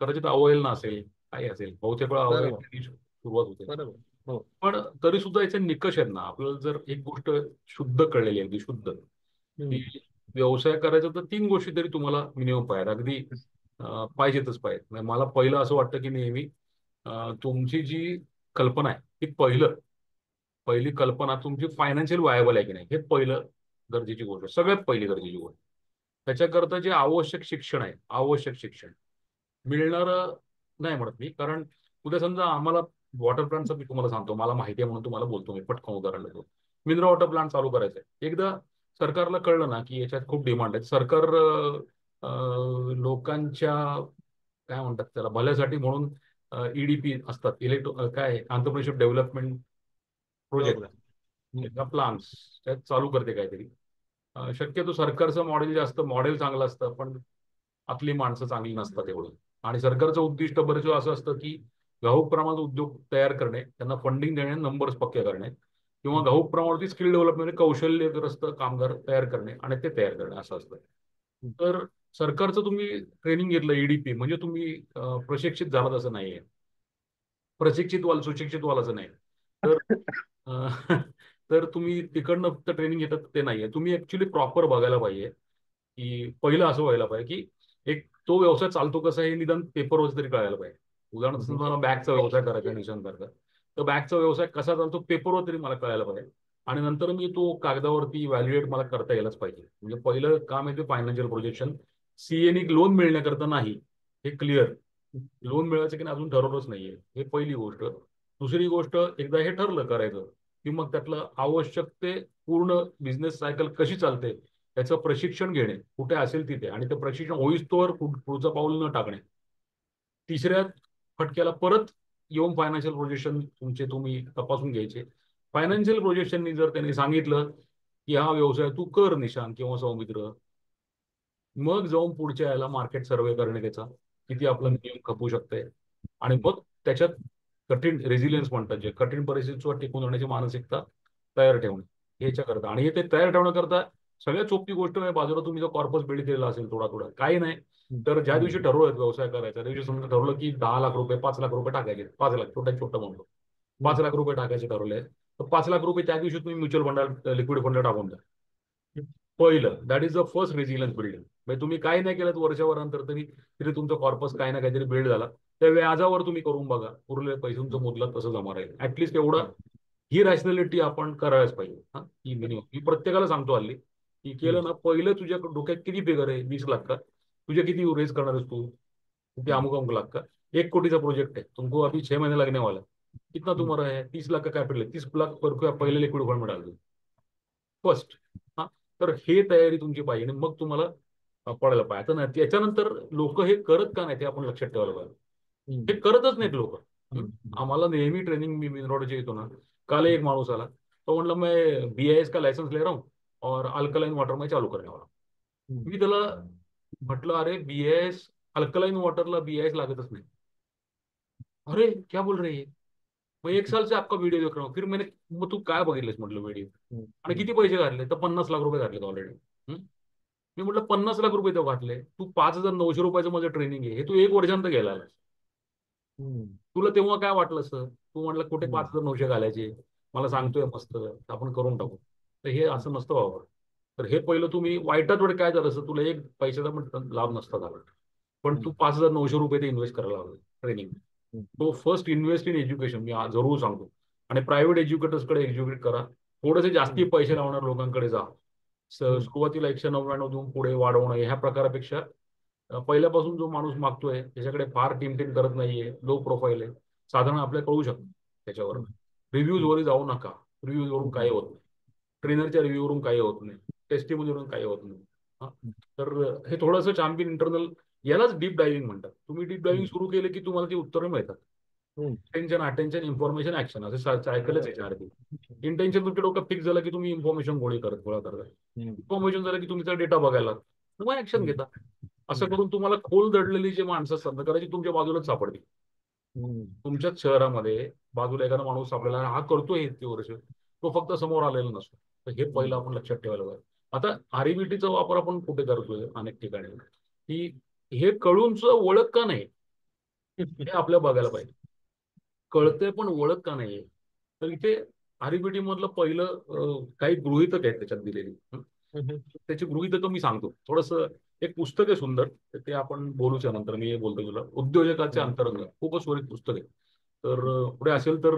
कदाचित अवहेलना असेल, काही असेल, बहुतेक वेळा बरोबर. अवहेलनेची सुरुवात होते. बरोबर. हो. पण तरी सुद्धा याचे निकष आहेत ना. आपल्याला जर एक गोष्ट शुद्ध कळलेली आहे, अगदी शुद्ध, की हम्म. व्यवसाय करायचा तर 3 गोष्टी तरी तुम्हाला मिनिमम पाहिजेत, अगदी पाहिजेतच पाहिजेत. म्हणजे मला पहिलं असं वाटतं की नेहमी तुमची जी कल्पना आहे ती पहिली कल्पना तुमची फायनान्शियल वायबल आहे की नाही, हे पहिलं गरजेची गोष्ट आहे, सगळ्यात पहिली गरजेची गोष्ट. त्याच्याकरता जे आवश्यक शिक्षण आहे, आवश्यक शिक्षण मिळणार नाही म्हणत मी, कारण उद्या समजा आम्हाला वॉटर प्लांटचं मी तुम्हाला सांगतो, मला माहिती आहे म्हणून तुम्हाला बोलतो मी, पटकन उदाहरण देतो. मिनरल वॉटर प्लांट चालू करायचं आहे. एकदा सरकारला कळलं ना की याच्यात खूप डिमांड आहे, सरकार लोकांच्या काय म्हणतात त्याला भल्यासाठी म्हणून ईडीपी असतात, काय एंटरप्रेन्योरशिप डेव्हलपमेंट प्रोजेक्ट, प्रोग्राम. हम्म. प्लान्स त्यात चालू करते काहीतरी. शक्यतो सरकारचं मॉडेल चांगलं असतं, पण आपली माणसं चांगली नसतात एवढं. आणि सरकारचं उद्दिष्ट बरेच वेळा असं असतं की घाऊक प्रमाणात उद्योग तयार करणे, त्यांना फंडिंग देणे, नंबर्स पक्के करणे, किंवा घाऊक प्रमाणावरती स्किल डेव्हलपमेंट, कौशल्यग्रस्त कामगार तयार करणे आणि ते तयार करणे असं असतं. तर सरकारचं तुम्ही ट्रेनिंग घेतलं ईडीपी म्हणजे तुम्ही प्रशिक्षित झालात असं नाहीये. प्रशिक्षित व्हाल, सुशिक्षित व्हाल असं नाही. तर अ, तर तुम्ही तिकडनं फक्त ट्रेनिंग घेतात ते नाहीये. तुम्ही ऍक्च्युली प्रॉपर बघायला पाहिजे की पहिलं असं व्हायला पाहिजे की एक तो व्यवसाय चालतो कसा हे निदान पेपरवर तरी कळायला पाहिजे. उदाहरणार्थ तुम्हाला बॅगचा व्यवसाय करायचा निशांतसारखा, तर बॅगचा व्यवसाय कसा चालतो पेपरवर तरी मला कळायला पाहिजे. आणि नंतर मी तो कागदावरती व्हॅल्युएट मला करता यायलाच पाहिजे. म्हणजे पहिलं काम आहे ते फायनान्शियल प्रोजेक्शन. सीएनी लोन मिळण्याकरता नाही, हे क्लिअर. लोन मिळायचं की नाही अजून ठरवलंच नाहीये, हे पहिली गोष्ट. दुसरी गोष्ट, एकदा हे ठरलं करायचं की मग त्यातलं आवश्यक ते पूर्ण बिझनेस सायकल कशी चालते त्याचं प्रशिक्षण घेणे कुठे असेल तिथे, आणि ते प्रशिक्षण होईस्तोवर पुढचं पाऊल न टाकणे. तिसऱ्या फटक्याला परत येऊन फायनान्शियल प्रोजेक्शन तुमचे तुम्ही तपासून घ्यायचे. फायनान्शियल प्रोजेक्शननी जर त्यांनी सांगितलं की हा व्यवसाय तू कर निशांत किंवा सौमित्र, मग जाऊन पुढच्या याला मार्केट सर्वे करणे त्याचा किती आपला नियम खपू शकते. आणि मग त्याच्यात कठीण रेझिलियन्स म्हणतात, जे कठीण परिस्थितीवर टिकून राहण्याची मानसिकता तयार ठेवणे याच्या करता. आणि हे ते तयार ठेवण्याकरता सगळ्यात सोपी गोष्ट म्हणजे बाजूला तुम्ही जो कॉर्पस बिल्ड केलेला असेल थोडा थोडा काही नाही, तर ज्या दिवशी ठरवलं व्यवसाय करायचा त्या दिवशी समजा ठरवलं की 10 लाख रुपये 5 लाख रुपये टाकायचे, 5 लाख छोट्या छोटं म्हणतो, 5 लाख रुपये टाकायचे ठरवले, तर 5 लाख रुपये त्या दिवशी तुम्ही म्युच्युअल फंडात लिक्विड फंड टाकून द्या. पहिलं that is the first resilience building. म्हणजे तुम्ही काही नाही केलं वर्षावरानंतर तरी तरी तुमचा कॉर्पस काही ना काहीतरी बिल्ड झाला, त्या व्याजावर तुम्ही करून बघा उरलेल्या पैसे तुमचं मुदलात तसं जमा राहील. ऍटलीस्ट एवढं ही रॅशनॅलिटी आपण करायलाच पाहिजे. हा, ही मिनिमम मी प्रत्येकाला सांगतो हल्ली की केलं ना, पहिलं तुझ्या डोक्यात किती फिगर आहे, 20 लाख का, तुझे किती रेज करणार आहेस तू, किती अमुक अमुक लाख का, 1 कोटीचा प्रोजेक्ट है तुमको अभी 6 महीने लगने वाला है, कितना तुम्हारा है, 30 लाख का कैपिटल है, 30 लाख पर पहिले लिक्विड फंड मिळाल फर्स्ट. हा, तर हे तयारी तुमची पाहिजे आणि मग तुम्हाला पडायला पाहिजे. आता नाही त्याच्यानंतर लोक हे करत का नाही ते आपण लक्षात ठेवायला पाहिजे. हे करतच नाहीत लोक. आम्हाला नेहमी ट्रेनिंग मी मिनरोडचे येतो ना, काल एक माणूस आला, तो म्हणला मैं बीआईएस का लाइसेंस ले रहा हूँ और अल्कलाइन वाटर में चालू करने वाला. मी त्याला म्हटलं अरे बीआईएस, अल्कलाइन वाटरला बीआईएस लागतच नाही. अरे क्या बोल रही है, मैं 1 साल से आपका वीडियो देख रहा हूँ. फिर मैंने, मग तू काय बघितलंस म्हटलं व्हिडिओ, आणि किती पैसे घातले, तर 50 लाख रुपये घातलेत ऑलरेडी. मी म्हटलं 50 लाख रुपये तर घातले, तू 5,900 रुपयाचं माझं ट्रेनिंग आहे, हे तू 1 वर्षांत घ्यायला आलास. तुला तेव्हा काय वाटलं सर, तू म्हटलं कुठे 5,900 घालायचे, मला सांगतोय मस्त आपण करून टाकू. तर हे असं नसतं बाबा. तर हे पहिलं तुम्ही वाईटात वेळ काय झालं असं, तुला एक पैशाचा पण लाभ नसता झाला, पण तू 5,900 रुपये ते इन्व्हेस्ट करायला लागला ट्रेनिंग. तो फर्स्ट इन्व्हेस्ट इन एज्युकेशन मी जरूर सांगतो. आणि प्रायव्हेट एज्युकेटर्सकडे एज्युकेट करा, थोडेसे जास्ती पैसे लावणार लोकांकडे जा. सुरुवातीला 199 देऊन पुढे वाढवणं ह्या प्रकारापेक्षा पहिल्यापासून जो माणूस मागतोय त्याच्याकडे फार टिमटिम करत नाहीये, लो प्रोफाईल आहे, साधारण आपल्याला कळू शकतं त्याच्यावर. रिव्ह्यूज वर जाऊ नका, रिव्ह्यूज वरून काही होत नाही, ट्रेनरच्या रिव्ह्यू वरून काही होत नाही, टेस्टिमोनीवरून काही होत नाही. हा, तर हे थोडंसं चॅम्पियन इंटरनल, यालाच डीप डायव्हिंग म्हणतात. तुम्ही डीप डायव्हिंग सुरू केले की तुम्हाला ती उत्तरं मिळतात. टेन्शन, अटेन्शन, इन्फॉर्मेशन, ऍक्शन असे सायकलच याच्यावरती. इंटेन्शन तुमच्या डोक्यात फिक्स झालं की तुम्ही इन्फॉर्मेशन गोळा करता. इन्फॉर्मेशन झालं की तुमचा डेटा बघायला मग ऍक्शन घेता. असं करून तुम्हाला खोल दडलेली जे माणसं असतात ना, कदाचित तुमच्या बाजूलाच सापडतील. तुमच्याच शहरामध्ये बाजूला एखादा माणूस आपल्याला हा करतोय इतके वर्ष, तो फक्त समोर आलेला नसतो. तर हे पहिलं आपण लक्षात ठेवायला पाहिजे. आता आरईबीटीचा वापर आपण कुठे करतोय अनेक ठिकाणी, की हे कळूनच ओळख का नाही हे आपल्याला बघायला पाहिजे. कळतंय पण ओळख का नाहीये, तर इथे आरईबीटी मधलं पहिलं काही गृहीतक आहेत त्याच्यात दिलेली. त्याची गृहीतक मी सांगतो थोडस. एक पुस्तक आहे सुंदर, तर ते आपण बोलूच्या नंतर मी हे बोलतो तुला. उद्योजकाचे अंतरंग, खूपच स्वरित पुस्तक आहे. तर पुढे असेल तर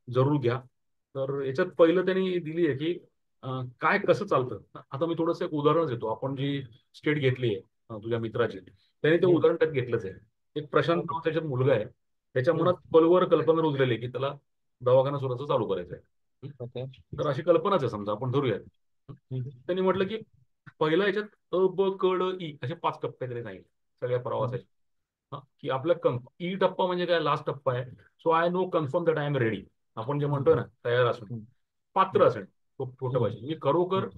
जरूर घ्या. तर याच्यात पहिलं त्यांनी दिली आहे की काय कसं चालतं. आता मी थोडंसं एक उदाहरण देतो. आपण जी स्टेट घेतली आहे तुझ्या मित्राची, त्याने ते उदाहरण त्यात घेतलंच आहे. एक प्रशांत नाव त्याच्यात मुलगा आहे, त्याच्या मनात पलवर कल्पना रुजलेली की त्याला दवाखाना स्वतःचा चालू करायचा आहे. तर अशी कल्पनाच आहे समजा, आपण धरूया. त्यांनी म्हटलं की पहिल्या याच्यात अ ब क ड ई असे 5 टप्पे तरी नाही सगळ्या प्रवासाचे. की आपला ई टप्पा म्हणजे काय, लास्ट टप्पा आहे. So I know confirm that I am ready. आपण जे म्हणतोय ना, तयार असणे, पात्र असणे, खूप छोटं पाहिजे. मी खरोखर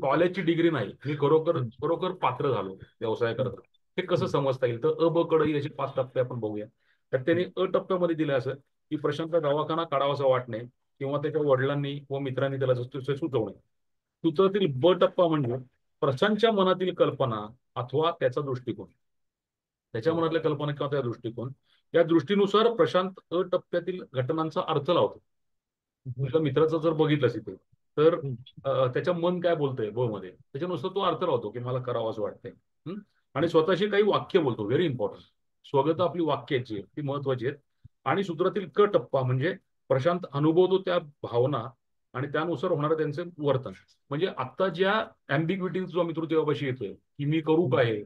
कॉलेजची डिग्री नाही, मी खरोखर हम्म, खरोखर पात्र झालो व्यवसाय हम्म, करता. हे कसं हम्म, समजता येईल? तर अ ब क ड ही अशी 5 टप्पे आपण बघूया. तर त्यांनी हम्म, टप्प्यामध्ये दिलं असं की प्रशांत दवाखाना काढावासा वाटणे किंवा त्याच्या वडिलांनी व मित्रांनी त्याला सुचवणे. सूत्रातील ब टप्पा म्हणजे प्रशांतच्या मनातील कल्पना अथवा त्याचा दृष्टिकोन. त्याच्या हम्म, मनातल्या कल्पना किंवा त्या दृष्टिकोन, या दृष्टीनुसार प्रशांत अ टप्प्यातील घटनांचा अर्थ लावतो. हम्म, तुझ्या मित्राचं जर बघितलंस इथे, तर हम्म, त्याच्या मन काय बोलतंय ब मध्ये, त्याच्यानुसार तो अर्थ लावतो की मला करावं असं वाटतंय. आणि स्वतःशी काही वाक्य बोलतो, व्हेरी इम्पॉर्टंट. स्वगत आपली वाक्य आहेत जी ती महत्वाची आहेत. आणि सूत्रातील क टप्पा म्हणजे प्रशांत अनुभवतो त्या भावना आणि त्यानुसार होणारं त्यांचे वर्तन. म्हणजे आता ज्या अँबिग्विटी जो मित्र तेव्हापाशी येतोय की मी करू हम्म, काय हे,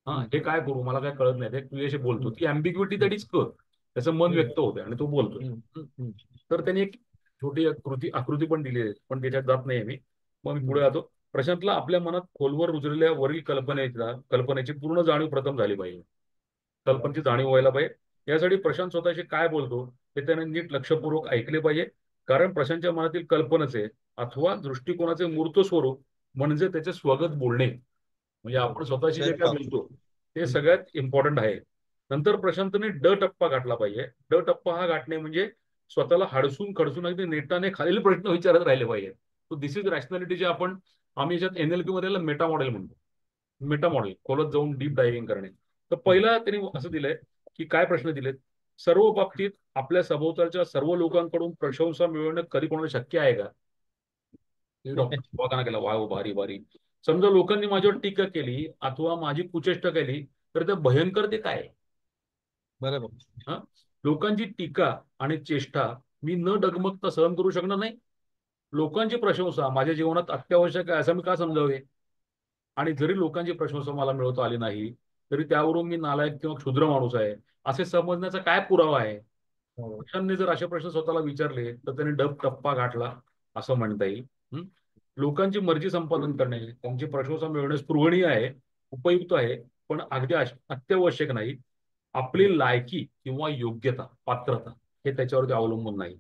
हा हम्म, हे काय करू मला काय कळत नाही, ते तुझ्याशी बोलतो, हम्म, ती अँबिग्विटी हम्म, दॅट इज क. त्याचं मन हम्म, व्यक्त होते आणि तो बोलतोय. हम्म, हम्म, तर त्यांनी एक छोटी आकृती पण दिली आहे, पण त्याच्यात जात नाही मी. मग मी पुढे हम्म, जातो. प्रशांतला आपल्या मनात खोलवर रुजलेल्या वरील कल्पनेची पूर्ण जाणीव प्रथम झाली पाहिजे. हम्म, कल्पनेची जाणीव व्हायला पाहिजे. यासाठी प्रशांत स्वतःशी काय बोलतो हे त्याने नीट लक्षपूर्वक ऐकले पाहिजे. कारण प्रशांतच्या मनातील कल्पनेचे अथवा दृष्टिकोनाचे मूर्त स्वरूप म्हणजे त्याचे स्वगत बोलणे. म्हणजे आपण बरोबर. स्वतःशी जे सेल्फ काय टॉक. बोलतो ते हम्म, सगळ्यात इम्पॉर्टंट आहे. नंतर प्रशांतने ड टप्पा गाठला पाहिजे. ड टप्पा हा गाठणे म्हणजे स्वतःला हाडसून खडसून अगदी नेटाने खालील प्रश्न विचारत राहिले पाहिजे. तो दिस इज रॅशनॅलिटी, जे आपण आम्ही याच्यात NLP मध्ये मेटा मॉडेल म्हणतो. मेटा मॉडेल खोलत जाऊन डीप डायव्हिंग करणे. तर हम्म, पहिला त्यांनी असं दिलंय की काय प्रश्न दिलेत. सर्व बाबतीत आपल्या सभोवतालच्या सर्व लोकांकडून प्रशंसा मिळवणं कधी कोणाला शक्य आहे का? मी डॉक्टर दवाखाना केला, वा भारी भारी. समजा लोकांनी माझ्यावर टीका केली अथवा माझी कुचेष्टा केली, तर ते भयंकर ते काय? बरोबर. हा, लोकांची टीका आणि चेष्टा मी न डगमगता सहन करू शकणार नाही. लोकांची प्रशंसा माझ्या जीवनात अत्यावश्यक आहे असं मी का समजावे? आणि जरी लोकांची प्रशंसा मला मिळवता आली नाही, तरी त्यावरून मी नालायक किंवा क्षुद्र माणूस आहे असे समजण्याचा काय पुरावा आहे? हो. पुरुषांनी जर असे प्रश्न स्वतःला विचारले तर त्यांनी डब टप्पा गाठला असं म्हणता येईल. लोकांची मर्जी संपादन करणे, त्यांची प्रशंसा मिळवणे स्पृहणीय आहे, उपयुक्त आहे, पण अगदी अत्यावश्यक नाही. आपली लायकी किंवा योग्यता, पात्रता हे त्याच्यावरती अवलंबून नाही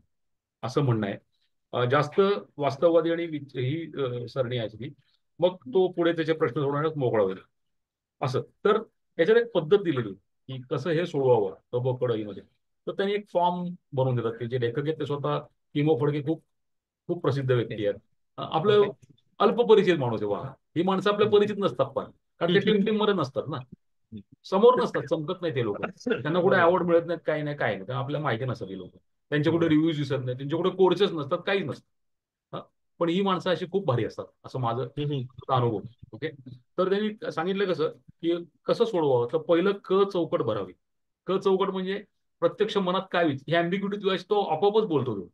असं म्हणणं आहे. जास्त वास्तववादी आणि ही सरणी आहे ती. मग तो पुढे त्याचे प्रश्न सोडवण्यास मोकळा होईल. असं तर याच्यात एक पद्धत दिलेली की कसं हे सोडवावं मध्ये. तर त्यांनी एक फॉर्म बनवून देतात की जे लेखक आहेत ते स्वतः किमो फडके खूप खूप प्रसिद्ध ओके. व्यक्ती आहेत. आपलं ओके. अल्पपरिचित माणूस आहे वा. ही माणसं आपल्या परिचित नसतात पण, कारण ते टीम मध्ये नसतात ना, समोर नसतात, चमकत नाही ते लोक. त्यांना कुठे बरोबर. अवॉर्ड मिळत नाहीत, काही नाही काय नाही, त्यांना आपल्याला माहिती नसतं ही लोक. त्यांच्या कुठे बरोबर. रिव्ह्यूज दिसत नाही, त्यांच्या कुठे कोर्सेस नसतात, काहीच नसतं. हा, पण ही माणसं अशी खूप भारी असतात असं माझं हम्म, अनुभव. ओके. तर त्यांनी सांगितलं कसं की कसं सोडवावं. तर पहिलं क चौकट भरावी. क चौकट म्हणजे प्रत्यक्ष मनात काय ही अँबिग्युटी तो आपोआपच बोलतो तो.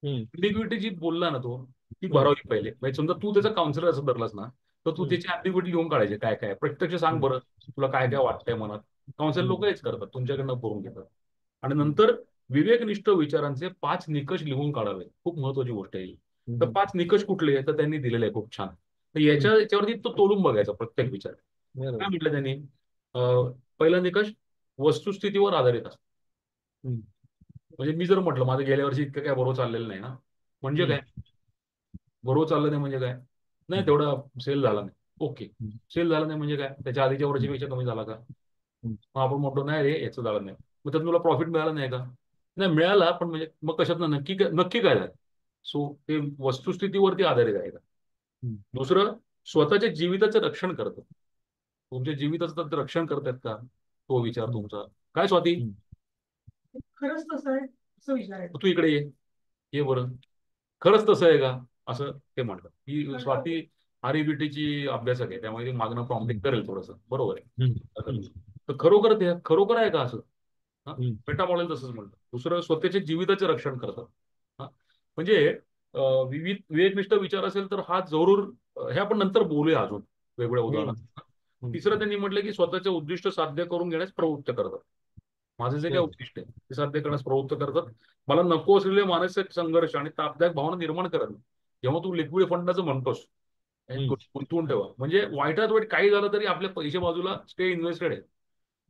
हम्म, अँबिग्युटी जी बोलला ना तो, ती हम्म, भरावी पहिले. म्हणजे समजा तू त्याचा काउन्सिलर असं धरलास ना, तर तू हम्म, त्याची अँबिग्युटी लिहून काढायची, काय काय प्रत्यक्ष सांग हम्म, बरं, तुला काय हम्म, काय वाटतंय मनात. काउन्सिलर हम्म, लोक हेच करतात, तुमच्याकडनं करून घेतात. आणि हम्म, नंतर विवेकनिष्ठ विचारांचे 5 निकष लिहून काढावे. खूप महत्वाची गोष्ट आहे ही. तर हम्म, 5 निकष कुठले तर त्यांनी दिलेले आहे खूप छान. तर हम्म. याच्यावरती तो तोलून बघायचा प्रत्येक विचार. बरोबर. काय म्हटलं त्यांनी? पहिला निकष वस्तुस्थितीवर आधारित असतो. हम्म, म्हणजे मी जर म्हटलं माझं गेल्या वर्षी इतकं काय बरोबर चाललेलं नाही ना, म्हणजे हम्म, काय बरोबर चाललं नाही म्हणजे काय? नाही हम्म, तेवढा सेल झाला नाही. ओके. हम्म, सेल झाला नाही म्हणजे काय? त्याच्या आधीच्या हम्म, वर्षीपेक्षा कमी झाला का? हम्म, मग आपण म्हणतो नाही रे याचं झालं नाही. मग त्यात तुला प्रॉफिट मिळाला नाही का? नाही मिळाला, पण म्हणजे मग कशात नक्की काय झालं? सो ते वस्तुस्थितीवरती आधारित आहे का? हम्म, दुसरं, स्वतःच्या जीविताचं रक्षण करतं. तुमच्या जीविताचं तर रक्षण करतायत का? तो विचार हम्म, तुमचा. काय स्वाती? हम्म, खरंच तसं आहे असं विचारायचं. तू इकडे ये बरं. खरंच तसं आहे का? असं ते म्हणतात. ही स्वाती REBTची अभ्यासक आहे, त्यामुळे ती मागणं प्रॉम्प्टिंग हम्म, करेल थोडंसं. बरोबर आहे. हम्म, आता हम्म, तर खरोखर आहे का असं? हा, हम्म, मेटा मॉडेल तसंच म्हणतं. दुसरं, स्वतःच्या जीविताचे रक्षण करतात. हा, म्हणजे विविध विवेकनिष्ठ विचार असेल तर हा जरूर, हे आपण नंतर बोलूया अजून वेगवेगळ्या हम्म, उदाहरणात. हम्म. तिसरं, त्यांनी म्हटलं की स्वतःचे उद्दिष्ट साध्य करून घेण्यास प्रवृत्त करतात. माझं जे काय बरोबर. उद्दिष्ट आहे ते साध्य करण्यास प्रवृत्त करतात. मला नको असलेले मानसिक संघर्ष आणि तापदायक भावना निर्माण करत नाही. जेव्हा तू लिक्विड फंडाचं म्हणतोस, हे हम्म, गुंतवून ठेवा, म्हणजे वाईटात वाईट काही झालं तरी आपले पैसे बाजूला स्टे इन्व्हेस्टेड आहे.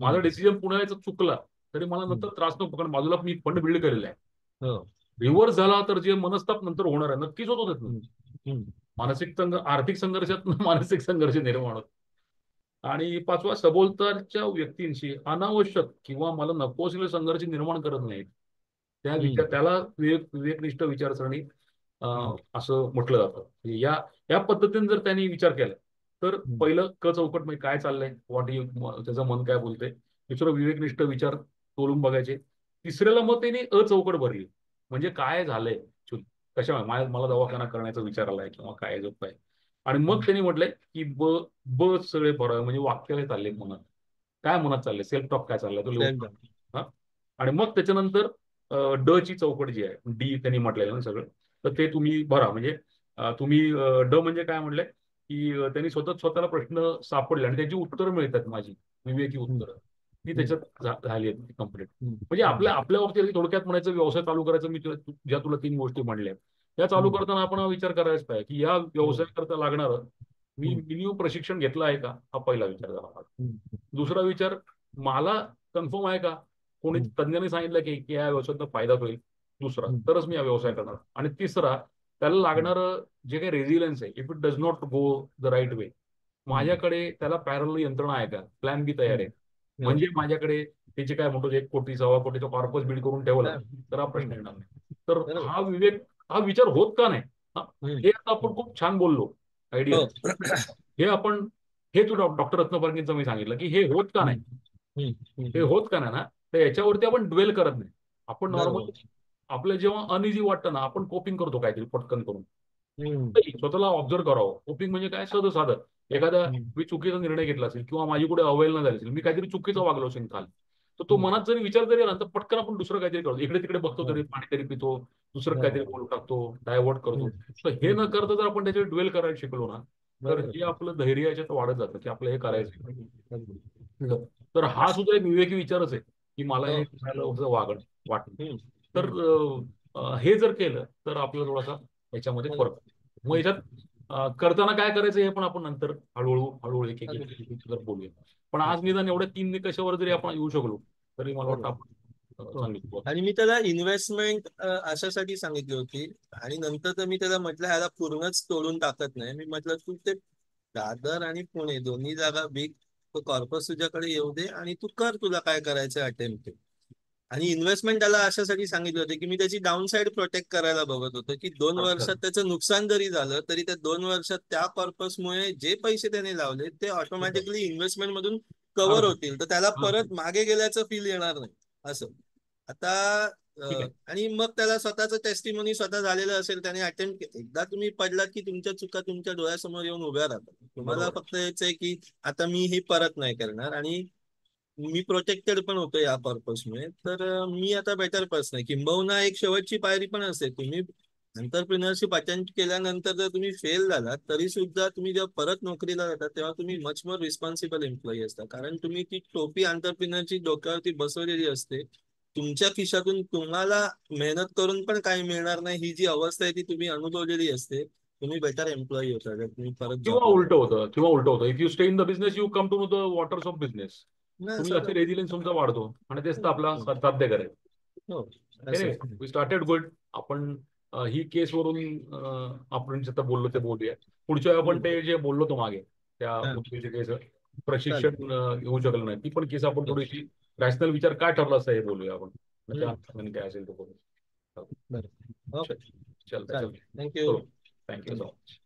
माझा हम्म, डिसिजन पुण्याचा चुकला तरी मला हम्म. नंतर त्रास नको, कारण बाजूला मी फंड बिल्ड केलेला आहे. हो. रिव्हर्स झाला तर जे मनस्ताप नंतर होणार आहे, नक्कीच होतो त्यातनं. हम्म, हम्म. मानसिक आर्थिक संघर्षात मानसिक संघर्ष निर्माण होतो. आणि पाचवा, सभोवतालच्या व्यक्तींशी अनावश्यक किंवा मला नको असलेले संघर्ष निर्माण करत नाहीत. हम्म. त्याला विवेकनिष्ठ विचारसरणी हम्म. असं म्हटलं जातं. या या पद्धतीने जर त्यांनी विचार केला तर हम्म. पहिलं क चौकट म्हणजे काय चाललंय, त्याचं मन काय बोलतंय. दुसरं, विवेकनिष्ठ विचार तोलून बघायचे. तिसऱ्याला मग त्यांनी अचौकट भरली, म्हणजे काय झालंय, कशा मला दवाखाना करण्याचा विचार आलाय किंवा काय जो काय. आणि मग हम्म. त्यांनी म्हटलंय की ब ब सगळे बरं, म्हणजे वाक्य काय चाललंय मनात, काय मनात चाललंय, सेल्फ टॉक काय चाललंय तो लिहून Self काढ. doubt. हा. आणि मग त्याच्यानंतर ड ची चौकट जी आहे, डी त्यांनी म्हटलेलं ना सगळं, तर ते तुम्ही भरा. म्हणजे तुम्ही ड म्हणजे काय म्हटलंय की त्यांनी स्वतःला प्रश्न सापडले आणि त्याची उत्तरं मिळतात माझी, विवेकी हम्म. उत्तरं, ती हम्म. त्याच्यात झाली आहेत कंप्लीट. हम्म. म्हणजे हम्म. आपल्या बाबतीत थोडक्यात म्हणायचं, व्यवसाय चालू करायचं, मी ज्या तुला 3 गोष्टी म्हणल्या, या चालू हम्म. करताना आपण हा विचार करायच पाहिजे की या हो. व्यवसाय करता लागणारं मी हम्म. मिनिमम प्रशिक्षण घेतलं आहे का, हा पहिला विचार झाला माझा. हम्म. दुसरा विचार, मला कन्फर्म आहे का, कोणी हम्म. तज्ञांनी सांगितलं की या व्यवसायात फायदा होईल, दुसरा हम्म. तरच मी हा व्यवसाय हम्म. करणार. आणि तिसरा, त्याला हम्म. लागणारं जे काही रेझिलियन्स आहे, if it does not go the right way, hmm. माझ्याकडे त्याला पॅरल यंत्रणा आहे का, प्लॅन बी तयार आहे. हम्म. हो. म्हणजे माझ्याकडे त्याचे काय म्हणतो, 1 कोटी 1.25 कोटीचा कॉर्पस बिल्ड करून ठेवलं हा. तर हा प्रश्न हम्म. येणार नाही. तर बरोबर. हा विचार होत का नाही. हा, हम्म. हे आता आपण हम्म. खूप छान बोललो, आयडियल. हो. हे आपण हे तू डॉक्टर रत्नपारखेंचं मी सांगितलं की हे होत का नाही. हम्म. हम्म. हे हम्म. होत का नाही ना, तर याच्यावरती आपण ड्वेल करत नाही. आपण नॉर्मल, बरोबर. आपलं जेव्हा अनइझी वाटतं ना, आपण कोपिंग करतो काहीतरी पटकन करून. हम्म. नाही, स्वतःला ऑब्झर्व करावं. कोपिंग म्हणजे काय, साधं साधं एखादा, हम्म. मी चुकीचा निर्णय घेतला असेल किंवा माझी कुठे अवहेलना झाली असेल, मी काहीतरी चुकीचं वागलो असेल काल, तर तो हम्म. मनात जरी विचार जरी आला तर पटकन आपण दुसरं काहीतरी करतो, इकडे तिकडे बघतो, हो. तरी पाणी तरी पितो, दुसरं हो. काहीतरी बोलून टाकतो, डायव्हर्ट करतो. हम्म. तर हे न हम्म. करता जर आपण त्याच्यावर ड्वेल करायला शिकलो ना, तर बरोबर. हे आपलं धैर्य याच्यात वाढत जातं की आपलं हे हो. करायचं. अगदी. तर हा सुद्धा एक विवेकी विचारच आहे की मला हो. हे करायला असं वाटतं. हम्म. तर हम्म. हे जर केलं तर आपल्याला थोडासा याच्यामध्ये बरोबर. फरक पडतो. मग हम्म. याच्यात करताना काय करायचं हे पण आपण नंतर हळूहळू हळूहळू एक एक एक अगदी. एक एक जर बोलूया. पण आज हम्म. निदान एवढ्या 3 निकषावर जरी आपण येऊ शकलो तरी मला वाटतं बरोबर. आपण हो. चांगली सुरुवात. आणि मी त्याला इन्व्हेस्टमेंट अशासाठी सांगितली होती. आणि नंतर तर मी त्याला म्हटलं ह्याला पूर्णच तोडून टाकत नाही. मी म्हटलं तू ते दादर आणि पुणे दोन्ही जागा बिग, तो कॉर्पस तुझ्याकडे येऊ दे आणि तू कर तुला काय करायचं अटेम्प्ट. आणि इन्व्हेस्टमेंट त्याला अशासाठी सांगितले होते की मी त्याची डाऊन साईड प्रोटेक्ट करायला बघत होतो की 2 वर्षात अच्छा. त्याचं नुकसान जरी झालं तरी त्या 2 वर्षात त्या पर्पजमुळे जे पैसे त्याने लावले ते ऑटोमॅटिकली इन्व्हेस्टमेंट मधून कव्हर अर्थ. होतील, तर त्याला अर्थ. परत मागे गेल्याचं फील येणार नाही असं. आता ठीक आहे. आणि मग त्याला स्वतःचं टेस्टिमोनी स्वतः झालेलं असेल, त्याने अटेम्प्ट एकदा तुम्ही पडलात की तुमच्या चुका तुमच्या डोळ्यासमोर येऊन उभ्या राहतात. तुम्हाला बरोबर. फक्त यायचं आहे की आता मी हे परत नाही करणार आणि मी प्रोटेक्टेड पण होतो या पर्पजमुळे, तर मी आता बेटर पर्सन आहे. किंबहुना एक शेवटची पायरी पण असते, तुम्ही एंटरप्रिनरशिप अटेम्प्ट केल्यानंतर जर तुम्ही फेल झालात तरी सुद्धा तुम्ही जेव्हा परत नोकरीला जातात तेव्हा तुम्ही मच मोर रिस्पॉन्सिबल एम्प्लॉई असता, कारण तुम्ही ती टोपी एंटरप्रिनरची डोक्यावरती बसवलेली असते. तुमच्या खिशातून तुम्हाला मेहनत करून पण काही मिळणार नाही, ही जी अवस्था आहे ती तुम्ही अनुभवलेली असते. तुम्ही बेटर एम्प्लॉई होता जर तुम्ही परत किंवा जॉबला उलट लागला. होतं, if you stay in the business you come to know the waters of business. नाही तुम्ही असे सगळं. रेझिलियन्स तुमचा वाढतो आणि तेच तर आपला साध्य करायचं. हो. असं. Anyway, we started good. आपण ही केसवरून आपण जे आता बोललो ते बोलूया. पुढच्या वेळी आपण हम्म. ते जे बोललो तो मागे, त्या हा. उद्योजकेचं चालेल. प्रशिक्षण घेऊ शकलं नाही, ती पण केस आपण हो. थोडीशी रॅशनल विचार काय ठरला असं हे बोलूया आपण. मग त्या हम्म. अर्थाने काय असेल तो बोलू. बरं. चल, ओके. चल चालेल. चल. थँक्यू. चलो, थँक्यू सो मच.